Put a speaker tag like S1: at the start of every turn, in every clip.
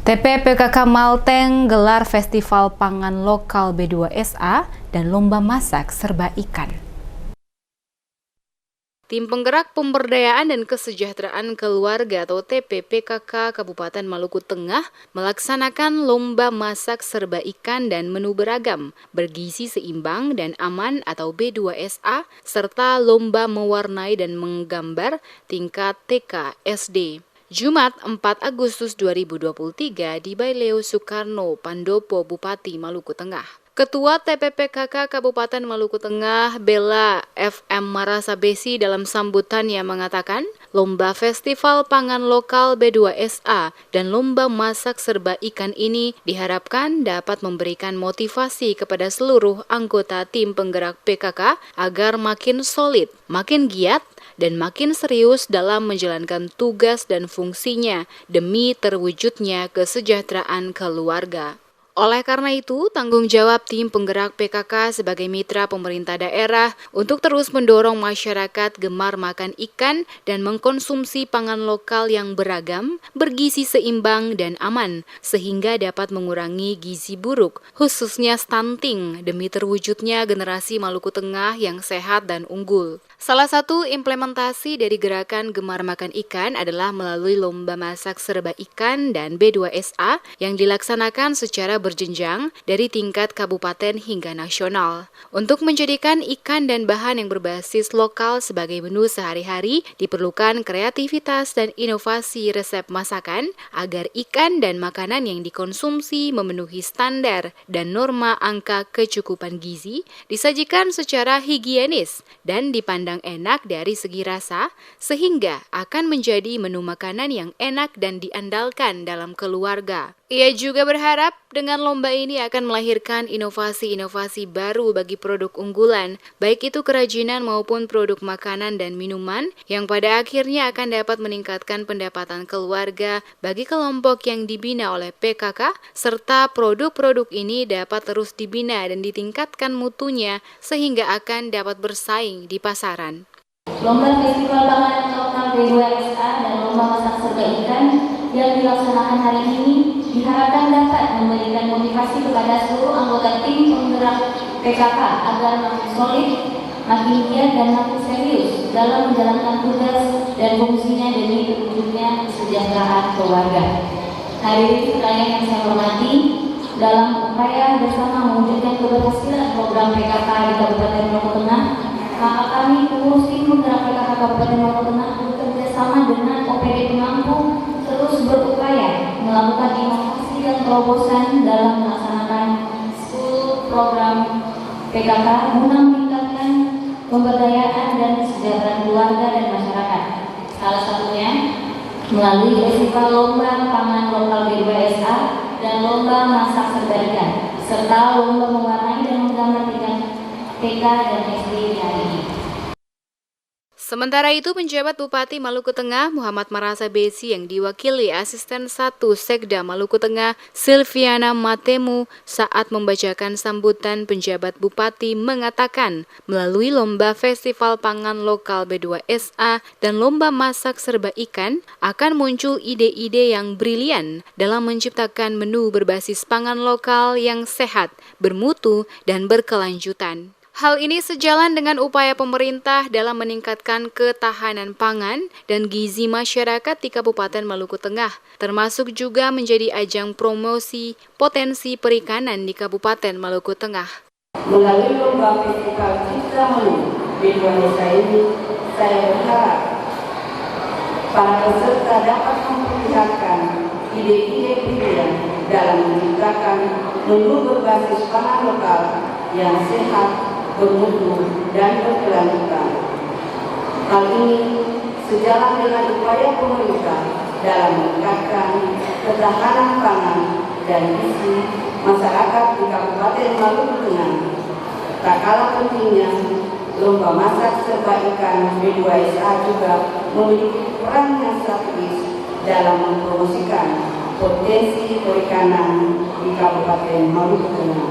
S1: TPPKK Malteng gelar Festival Pangan Lokal B2SA dan Lomba Masak Serba Ikan. Tim Penggerak Pemberdayaan dan Kesejahteraan Keluarga atau TPPKK Kabupaten Maluku Tengah melaksanakan Lomba Masak Serba Ikan dan Menu Beragam, Bergizi Seimbang dan Aman atau B2SA, serta Lomba Mewarnai dan Menggambar tingkat TK SD. Jumat 4 Agustus 2023 di Baileo Soekarno, Pandopo, Bupati Maluku Tengah. Ketua TPPKK Kabupaten Maluku Tengah, Bella FM Marasabesi dalam sambutannya mengatakan, Lomba Festival Pangan Lokal B2SA dan Lomba Masak Serba Ikan ini diharapkan dapat memberikan motivasi kepada seluruh anggota tim penggerak PKK agar makin solid, makin giat, dan makin serius dalam menjalankan tugas dan fungsinya demi terwujudnya kesejahteraan keluarga. Oleh karena itu, tanggung jawab tim penggerak PKK sebagai mitra pemerintah daerah untuk terus mendorong masyarakat gemar makan ikan dan mengkonsumsi pangan lokal yang beragam, bergizi seimbang dan aman, sehingga dapat mengurangi gizi buruk, khususnya stunting, demi terwujudnya generasi Maluku Tengah yang sehat dan unggul. Salah satu implementasi dari gerakan gemar makan ikan adalah melalui Lomba Masak Serba Ikan dan B2SA yang dilaksanakan secara berjenjang dari tingkat kabupaten hingga nasional. Untuk menjadikan ikan dan bahan yang berbasis lokal sebagai menu sehari-hari, diperlukan kreativitas dan inovasi resep masakan agar ikan dan makanan yang dikonsumsi memenuhi standar dan norma angka kecukupan gizi, disajikan secara higienis dan dipandang enak dari segi rasa, sehingga akan menjadi menu makanan yang enak dan diandalkan dalam keluarga. Ia juga berharap dengan lomba ini akan melahirkan inovasi-inovasi baru bagi produk unggulan, baik itu kerajinan maupun produk makanan dan minuman, yang pada akhirnya akan dapat meningkatkan pendapatan keluarga bagi kelompok yang dibina oleh PKK, serta produk-produk ini dapat terus dibina dan ditingkatkan mutunya sehingga akan dapat bersaing di pasaran.
S2: Lomba Festival Pangan Lokal B2SA dan Lomba Masak Serba Ikan yang dilaksanakan hari ini diharapkan dapat memberikan motivasi kepada seluruh anggota tim penggerak PKK agar makin solid, makin giat dan makin serius dalam menjalankan tugas dan fungsinya demi terwujudnya kesejahteraan keluarga. Hadirin sekalian yang saya hormati, dalam upaya bersama mewujudkan keberhasilan program PKK di Kabupaten Maluku Tengah, maka kami pengurus tim penggerak PKK Kabupaten Maluku Tengah bekerja sama dengan OPD Pemangku terus berupaya melakukan inovasi dan terobosan dalam melaksanakan 10 program PKK guna meningkatkan pemberdayaan dan kesejahteraan keluarga dan masyarakat. Salah satunya melalui Festival Lomba Pangan Lokal B2SA dan Lomba Masak Serba Ikan, serta Lomba Mewarnai dan Menggambar tingkat TK dan SD hari ini.
S1: Sementara itu, penjabat Bupati Maluku Tengah Muhammad Marasabesi yang diwakili Asisten 1 Sekda Maluku Tengah Silviana Matemu saat membacakan sambutan penjabat Bupati mengatakan melalui Lomba Festival Pangan Lokal B2SA dan Lomba Masak Serba Ikan akan muncul ide-ide yang brilian dalam menciptakan menu berbasis pangan lokal yang sehat, bermutu, dan berkelanjutan. Hal ini sejalan dengan upaya pemerintah dalam meningkatkan ketahanan pangan dan gizi masyarakat di Kabupaten Maluku Tengah, termasuk juga menjadi ajang promosi potensi perikanan di Kabupaten Maluku Tengah.
S3: Melalui Lomba Festival Cipta Menu B2SA ini, saya berharap para peserta dapat memperlihatkan ide-ide brilian dalam menciptakan menu berbasis pangan lokal yang sehat, bermutu dan berkelanjutan. Hal ini sejalan dengan upaya pemerintah dalam meningkatkan ketahanan pangan dan gizi masyarakat di Kabupaten Maluku Tengah. Tak kalah pentingnya, Lomba Masak Serba Ikan B2SA juga memiliki peran yang strategis dalam mempromosikan potensi perikanan di Kabupaten Maluku Tengah.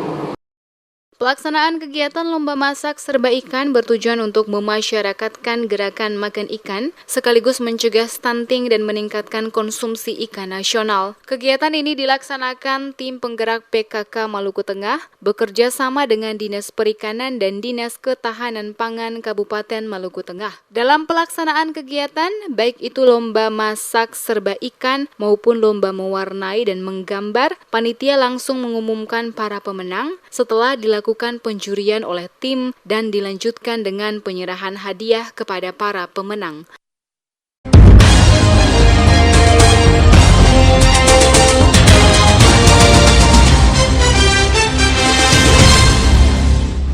S1: Pelaksanaan kegiatan lomba masak serba ikan bertujuan untuk memasyarakatkan gerakan makan ikan, sekaligus mencegah stunting dan meningkatkan konsumsi ikan nasional. Kegiatan ini dilaksanakan tim penggerak PKK Maluku Tengah bekerja sama dengan Dinas Perikanan dan Dinas Ketahanan Pangan Kabupaten Maluku Tengah. Dalam pelaksanaan kegiatan, baik itu lomba masak serba ikan maupun lomba mewarnai dan menggambar, panitia langsung mengumumkan para pemenang setelah dilakukan penjurian oleh tim dan dilanjutkan dengan penyerahan hadiah kepada para pemenang.